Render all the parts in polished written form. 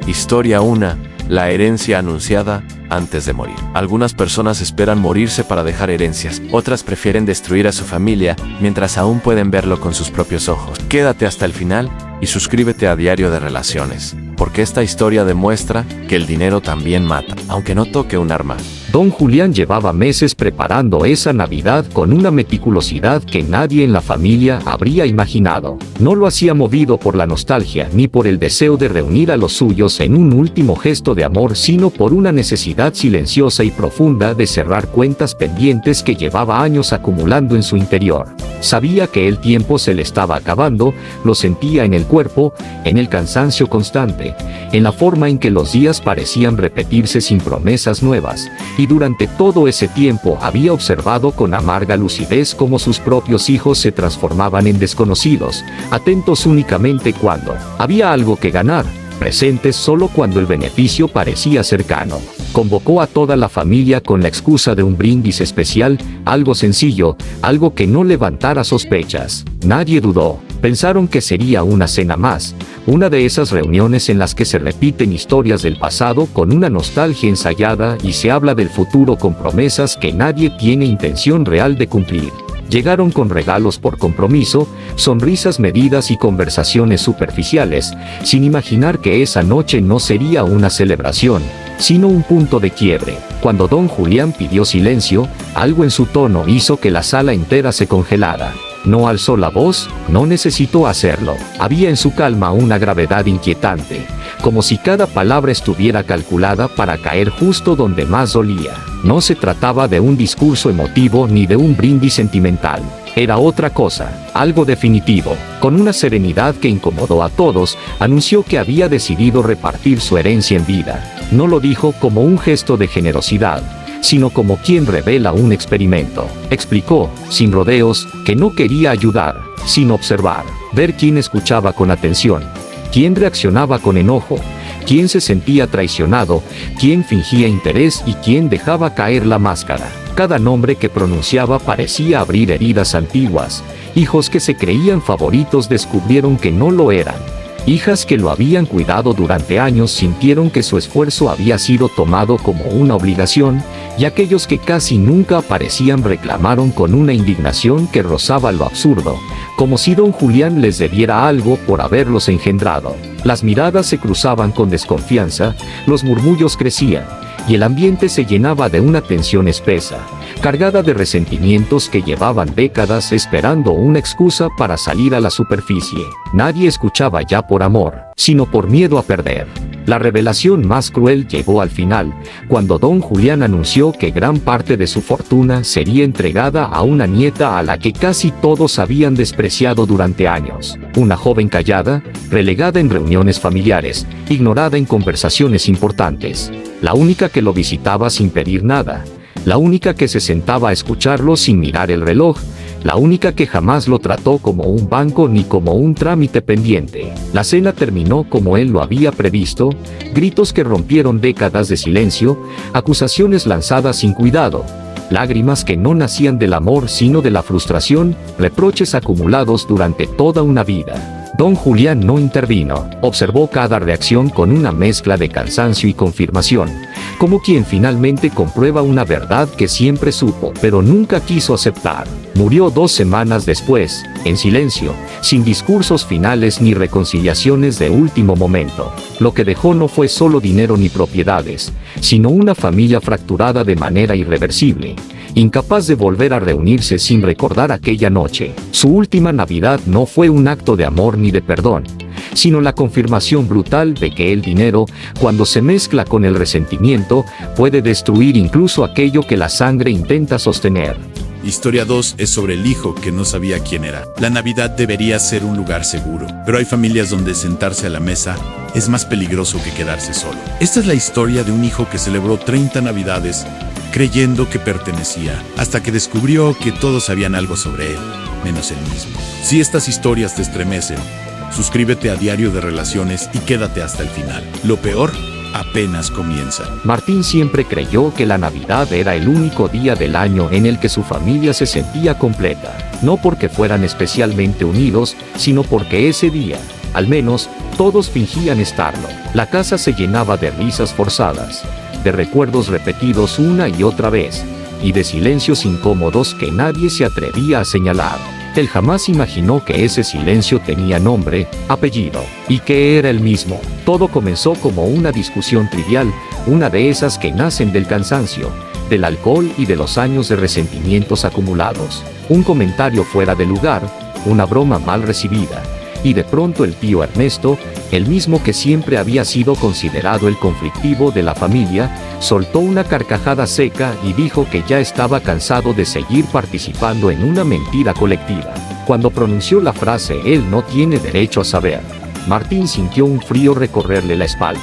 Historia 1. La herencia anunciada antes de morir. Algunas personas esperan morirse para dejar herencias, otras prefieren destruir a su familia mientras aún pueden verlo con sus propios ojos. Quédate hasta el final y suscríbete a Diario de Relaciones, porque esta historia demuestra que el dinero también mata, aunque no toque un arma. Don Julián llevaba meses preparando esa Navidad con una meticulosidad que nadie en la familia habría imaginado. No lo hacía movido por la nostalgia ni por el deseo de reunir a los suyos en un último gesto de amor, sino por una necesidad silenciosa y profunda de cerrar cuentas pendientes que llevaba años acumulando en su interior. Sabía que el tiempo se le estaba acabando, lo sentía en el cuerpo, en el cansancio constante, en la forma en que los días parecían repetirse sin promesas nuevas. Y durante todo ese tiempo había observado con amarga lucidez cómo sus propios hijos se transformaban en desconocidos, atentos únicamente cuando había algo que ganar, presentes solo cuando el beneficio parecía cercano. Convocó a toda la familia con la excusa de un brindis especial, algo sencillo, algo que no levantara sospechas. Nadie dudó. Pensaron que sería una cena más, una de esas reuniones en las que se repiten historias del pasado con una nostalgia ensayada y se habla del futuro con promesas que nadie tiene intención real de cumplir. Llegaron con regalos por compromiso, sonrisas medidas y conversaciones superficiales, sin imaginar que esa noche no sería una celebración, sino un punto de quiebre. Cuando don Julián pidió silencio, algo en su tono hizo que la sala entera se congelara. No alzó la voz, no necesitó hacerlo. Había en su calma una gravedad inquietante, como si cada palabra estuviera calculada para caer justo donde más dolía. No se trataba de un discurso emotivo ni de un brindis sentimental. Era otra cosa, algo definitivo. Con una serenidad que incomodó a todos, anunció que había decidido repartir su herencia en vida. No lo dijo como un gesto de generosidad, sino como quien revela un experimento. Explicó, sin rodeos, que no quería ayudar, sino observar, ver quién escuchaba con atención, quién reaccionaba con enojo, quién se sentía traicionado, quién fingía interés y quién dejaba caer la máscara. Cada nombre que pronunciaba parecía abrir heridas antiguas. Hijos que se creían favoritos descubrieron que no lo eran. Hijas que lo habían cuidado durante años sintieron que su esfuerzo había sido tomado como una obligación, y aquellos que casi nunca aparecían reclamaron con una indignación que rozaba lo absurdo, como si don Julián les debiera algo por haberlos engendrado. Las miradas se cruzaban con desconfianza, los murmullos crecían, y el ambiente se llenaba de una tensión espesa, cargada de resentimientos que llevaban décadas esperando una excusa para salir a la superficie. Nadie escuchaba ya por amor, sino por miedo a perder. La revelación más cruel llegó al final, cuando don Julián anunció que gran parte de su fortuna sería entregada a una nieta a la que casi todos habían despreciado durante años. Una joven callada, relegada en reuniones familiares, ignorada en conversaciones importantes. La única que lo visitaba sin pedir nada. La única que se sentaba a escucharlo sin mirar el reloj. La única que jamás lo trató como un banco ni como un trámite pendiente. La cena terminó como él lo había previsto, gritos que rompieron décadas de silencio, acusaciones lanzadas sin cuidado, lágrimas que no nacían del amor sino de la frustración, reproches acumulados durante toda una vida. Don Julián no intervino, observó cada reacción con una mezcla de cansancio y confirmación, como quien finalmente comprueba una verdad que siempre supo, pero nunca quiso aceptar. Murió 2 semanas después, en silencio, sin discursos finales ni reconciliaciones de último momento. Lo que dejó no fue solo dinero ni propiedades, sino una familia fracturada de manera irreversible, incapaz de volver a reunirse sin recordar aquella noche. Su última Navidad no fue un acto de amor ni de perdón, sino la confirmación brutal de que el dinero, cuando se mezcla con el resentimiento, puede destruir incluso aquello que la sangre intenta sostener. Historia 2 es sobre el hijo que no sabía quién era. La Navidad debería ser un lugar seguro, pero hay familias donde sentarse a la mesa es más peligroso que quedarse solo. Esta es la historia de un hijo que celebró 30 Navidades creyendo que pertenecía, hasta que descubrió que todos sabían algo sobre él, menos él mismo. Si estas historias te estremecen, suscríbete a Diario de Relaciones y quédate hasta el final. Lo peor apenas comienza. Martín siempre creyó que la Navidad era el único día del año en el que su familia se sentía completa, no porque fueran especialmente unidos, sino porque ese día, al menos, todos fingían estarlo. La casa se llenaba de risas forzadas, de recuerdos repetidos una y otra vez, y de silencios incómodos que nadie se atrevía a señalar. Él jamás imaginó que ese silencio tenía nombre, apellido, y que era el mismo. Todo comenzó como una discusión trivial, una de esas que nacen del cansancio, del alcohol y de los años de resentimientos acumulados. Un comentario fuera de lugar, una broma mal recibida, y de pronto el tío Ernesto, el mismo que siempre había sido considerado el conflictivo de la familia, soltó una carcajada seca y dijo que ya estaba cansado de seguir participando en una mentira colectiva. Cuando pronunció la frase "él no tiene derecho a saber", Martín sintió un frío recorrerle la espalda.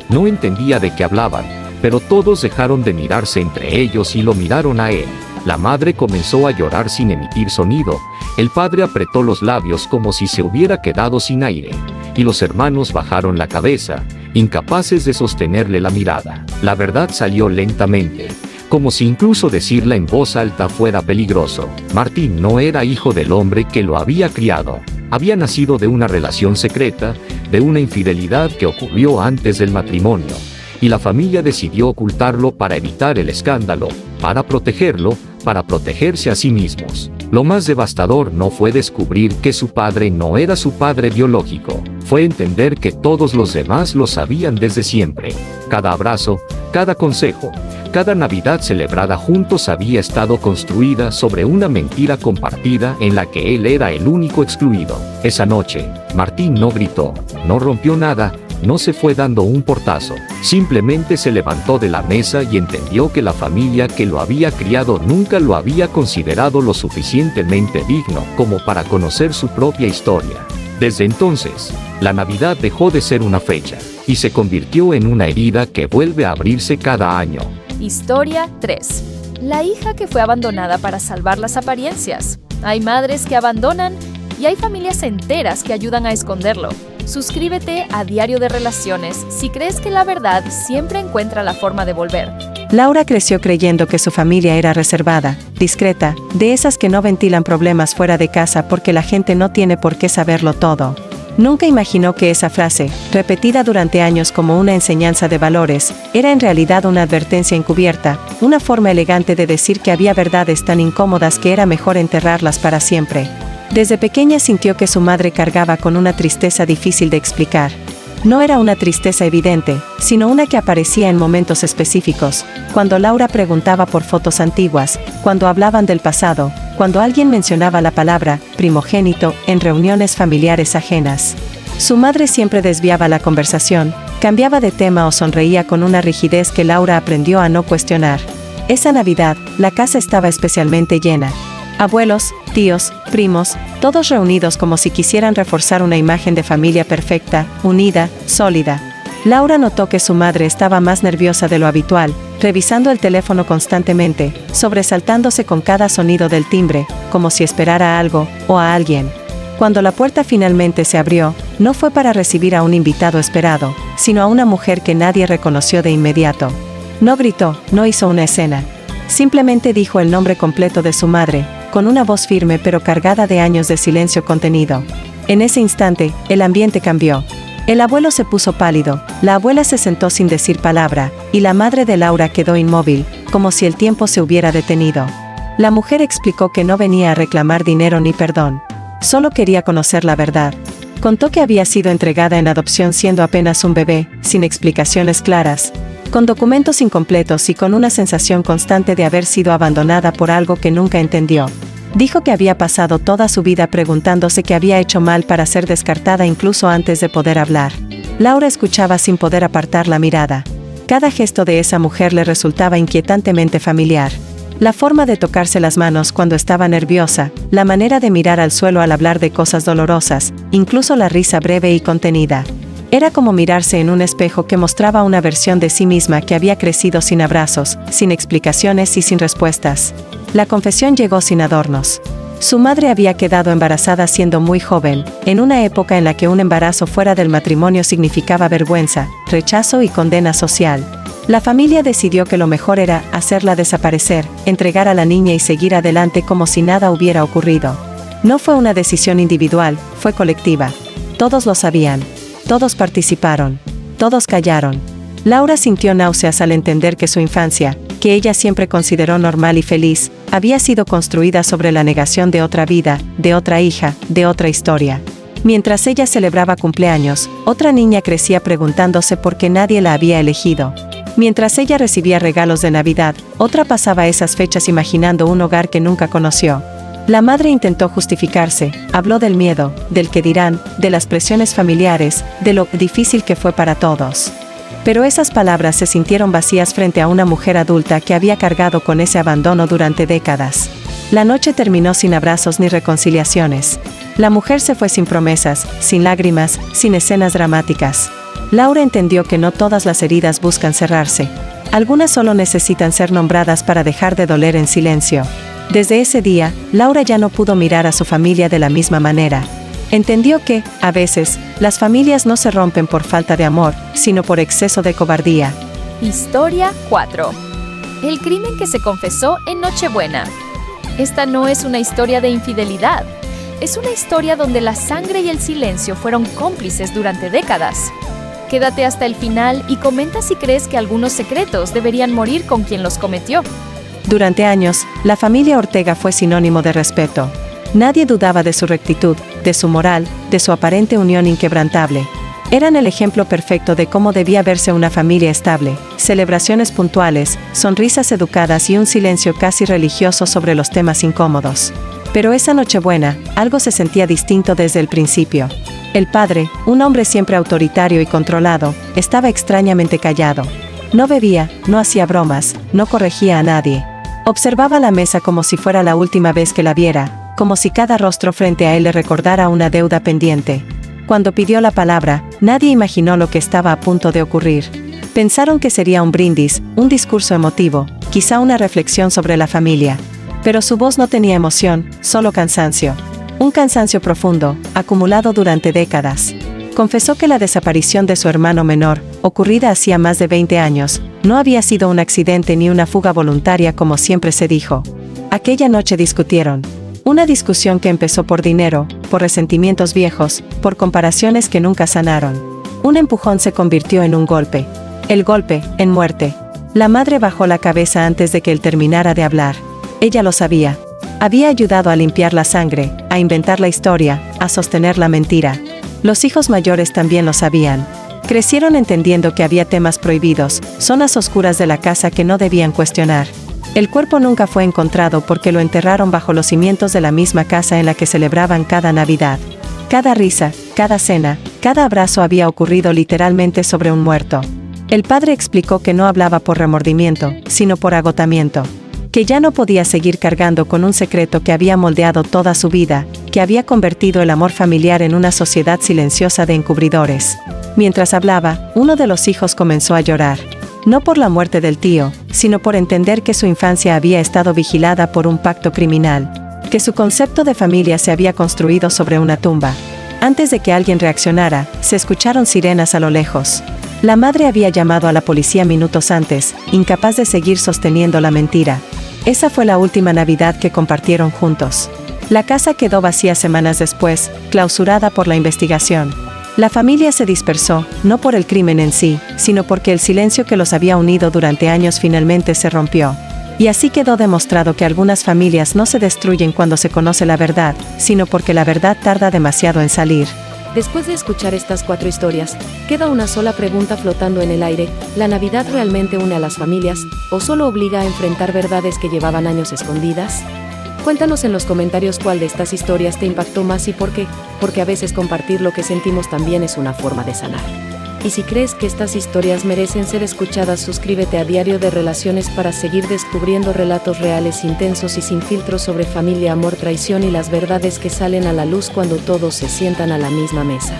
No entendía de qué hablaban, pero todos dejaron de mirarse entre ellos y lo miraron a él. La madre comenzó a llorar sin emitir sonido, el padre apretó los labios como si se hubiera quedado sin aire, y los hermanos bajaron la cabeza, incapaces de sostenerle la mirada. La verdad salió lentamente, como si incluso decirla en voz alta fuera peligroso. Martín no era hijo del hombre que lo había criado. Había nacido de una relación secreta, de una infidelidad que ocurrió antes del matrimonio, y la familia decidió ocultarlo para evitar el escándalo, para protegerlo, para protegerse a sí mismos. Lo más devastador no fue descubrir que su padre no era su padre biológico, fue entender que todos los demás lo sabían desde siempre. Cada abrazo, cada consejo, cada Navidad celebrada juntos había estado construida sobre una mentira compartida en la que él era el único excluido. Esa noche, Martín no gritó, no rompió nada, no se fue dando un portazo, simplemente se levantó de la mesa y entendió que la familia que lo había criado nunca lo había considerado lo suficientemente digno como para conocer su propia historia. Desde entonces, la Navidad dejó de ser una fecha, y se convirtió en una herida que vuelve a abrirse cada año. Historia 3. La hija que fue abandonada para salvar las apariencias. Hay madres que abandonan y hay familias enteras que ayudan a esconderlo. Suscríbete a Diario de Relaciones si crees que la verdad siempre encuentra la forma de volver. Laura creció creyendo que su familia era reservada, discreta, de esas que no ventilan problemas fuera de casa porque la gente no tiene por qué saberlo todo. Nunca imaginó que esa frase, repetida durante años como una enseñanza de valores, era en realidad una advertencia encubierta, una forma elegante de decir que había verdades tan incómodas que era mejor enterrarlas para siempre. Desde pequeña sintió que su madre cargaba con una tristeza difícil de explicar. No era una tristeza evidente, sino una que aparecía en momentos específicos, cuando Laura preguntaba por fotos antiguas, cuando hablaban del pasado, cuando alguien mencionaba la palabra primogénito en reuniones familiares ajenas. Su madre siempre desviaba la conversación, cambiaba de tema o sonreía con una rigidez que Laura aprendió a no cuestionar. Esa Navidad, la casa estaba especialmente llena. Abuelos, tíos, primos, todos reunidos como si quisieran reforzar una imagen de familia perfecta, unida, sólida. Laura notó que su madre estaba más nerviosa de lo habitual, revisando el teléfono constantemente, sobresaltándose con cada sonido del timbre, como si esperara algo o a alguien. Cuando la puerta finalmente se abrió, no fue para recibir a un invitado esperado, sino a una mujer que nadie reconoció de inmediato. No gritó, no hizo una escena. Simplemente dijo el nombre completo de su madre, con una voz firme pero cargada de años de silencio contenido. En ese instante, el ambiente cambió. El abuelo se puso pálido, la abuela se sentó sin decir palabra, y la madre de Laura quedó inmóvil, como si el tiempo se hubiera detenido. La mujer explicó que no venía a reclamar dinero ni perdón. Solo quería conocer la verdad. Contó que había sido entregada en adopción siendo apenas un bebé, sin explicaciones claras, con documentos incompletos y con una sensación constante de haber sido abandonada por algo que nunca entendió. Dijo que había pasado toda su vida preguntándose qué había hecho mal para ser descartada incluso antes de poder hablar. Laura escuchaba sin poder apartar la mirada. Cada gesto de esa mujer le resultaba inquietantemente familiar. La forma de tocarse las manos cuando estaba nerviosa, la manera de mirar al suelo al hablar de cosas dolorosas, incluso la risa breve y contenida. Era como mirarse en un espejo que mostraba una versión de sí misma que había crecido sin abrazos, sin explicaciones y sin respuestas. La confesión llegó sin adornos. Su madre había quedado embarazada siendo muy joven, en una época en la que un embarazo fuera del matrimonio significaba vergüenza, rechazo y condena social. La familia decidió que lo mejor era hacerla desaparecer, entregar a la niña y seguir adelante como si nada hubiera ocurrido. No fue una decisión individual, fue colectiva. Todos lo sabían. Todos participaron. Todos callaron. Laura sintió náuseas al entender que su infancia, que ella siempre consideró normal y feliz, había sido construida sobre la negación de otra vida, de otra hija, de otra historia. Mientras ella celebraba cumpleaños, otra niña crecía preguntándose por qué nadie la había elegido. Mientras ella recibía regalos de Navidad, otra pasaba esas fechas imaginando un hogar que nunca conoció. La madre intentó justificarse, habló del miedo, del que dirán, de las presiones familiares, de lo difícil que fue para todos. Pero esas palabras se sintieron vacías frente a una mujer adulta que había cargado con ese abandono durante décadas. La noche terminó sin abrazos ni reconciliaciones. La mujer se fue sin promesas, sin lágrimas, sin escenas dramáticas. Laura entendió que no todas las heridas buscan cerrarse. Algunas solo necesitan ser nombradas para dejar de doler en silencio. Desde ese día, Laura ya no pudo mirar a su familia de la misma manera. Entendió que, a veces, las familias no se rompen por falta de amor, sino por exceso de cobardía. Historia 4. El crimen que se confesó en Nochebuena. Esta no es una historia de infidelidad. Es una historia donde la sangre y el silencio fueron cómplices durante décadas. Quédate hasta el final y comenta si crees que algunos secretos deberían morir con quien los cometió. Durante años, la familia Ortega fue sinónimo de respeto. Nadie dudaba de su rectitud, de su moral, de su aparente unión inquebrantable. Eran el ejemplo perfecto de cómo debía verse una familia estable, celebraciones puntuales, sonrisas educadas y un silencio casi religioso sobre los temas incómodos. Pero esa Nochebuena, algo se sentía distinto desde el principio. El padre, un hombre siempre autoritario y controlado, estaba extrañamente callado. No bebía, no hacía bromas, no corregía a nadie. Observaba la mesa como si fuera la última vez que la viera, como si cada rostro frente a él le recordara una deuda pendiente. Cuando pidió la palabra, nadie imaginó lo que estaba a punto de ocurrir. Pensaron que sería un brindis, un discurso emotivo, quizá una reflexión sobre la familia. Pero su voz no tenía emoción, solo cansancio. Un cansancio profundo, acumulado durante décadas. Confesó que la desaparición de su hermano menor, ocurrida hacía más de 20 años, no había sido un accidente ni una fuga voluntaria como siempre se dijo. Aquella noche discutieron. Una discusión que empezó por dinero, por resentimientos viejos, por comparaciones que nunca sanaron. Un empujón se convirtió en un golpe. El golpe, en muerte. La madre bajó la cabeza antes de que él terminara de hablar. Ella lo sabía. Había ayudado a limpiar la sangre, a inventar la historia, a sostener la mentira. Los hijos mayores también lo sabían. Crecieron entendiendo que había temas prohibidos, zonas oscuras de la casa que no debían cuestionar. El cuerpo nunca fue encontrado porque lo enterraron bajo los cimientos de la misma casa en la que celebraban cada Navidad. Cada risa, cada cena, cada abrazo había ocurrido literalmente sobre un muerto. El padre explicó que no hablaba por remordimiento, sino por agotamiento. Que ya no podía seguir cargando con un secreto que había moldeado toda su vida, que había convertido el amor familiar en una sociedad silenciosa de encubridores. Mientras hablaba, uno de los hijos comenzó a llorar. No por la muerte del tío, sino por entender que su infancia había estado vigilada por un pacto criminal. Que su concepto de familia se había construido sobre una tumba. Antes de que alguien reaccionara, se escucharon sirenas a lo lejos. La madre había llamado a la policía minutos antes, incapaz de seguir sosteniendo la mentira. Esa fue la última Navidad que compartieron juntos. La casa quedó vacía semanas después, clausurada por la investigación. La familia se dispersó, no por el crimen en sí, sino porque el silencio que los había unido durante años finalmente se rompió. Y así quedó demostrado que algunas familias no se destruyen cuando se conoce la verdad, sino porque la verdad tarda demasiado en salir. Después de escuchar estas 4 historias, queda una sola pregunta flotando en el aire: ¿la Navidad realmente une a las familias, o solo obliga a enfrentar verdades que llevaban años escondidas? Cuéntanos en los comentarios cuál de estas historias te impactó más y por qué, porque a veces compartir lo que sentimos también es una forma de sanar. Y si crees que estas historias merecen ser escuchadas, suscríbete a Diario de Relaciones para seguir descubriendo relatos reales, intensos y sin filtros sobre familia, amor, traición y las verdades que salen a la luz cuando todos se sientan a la misma mesa.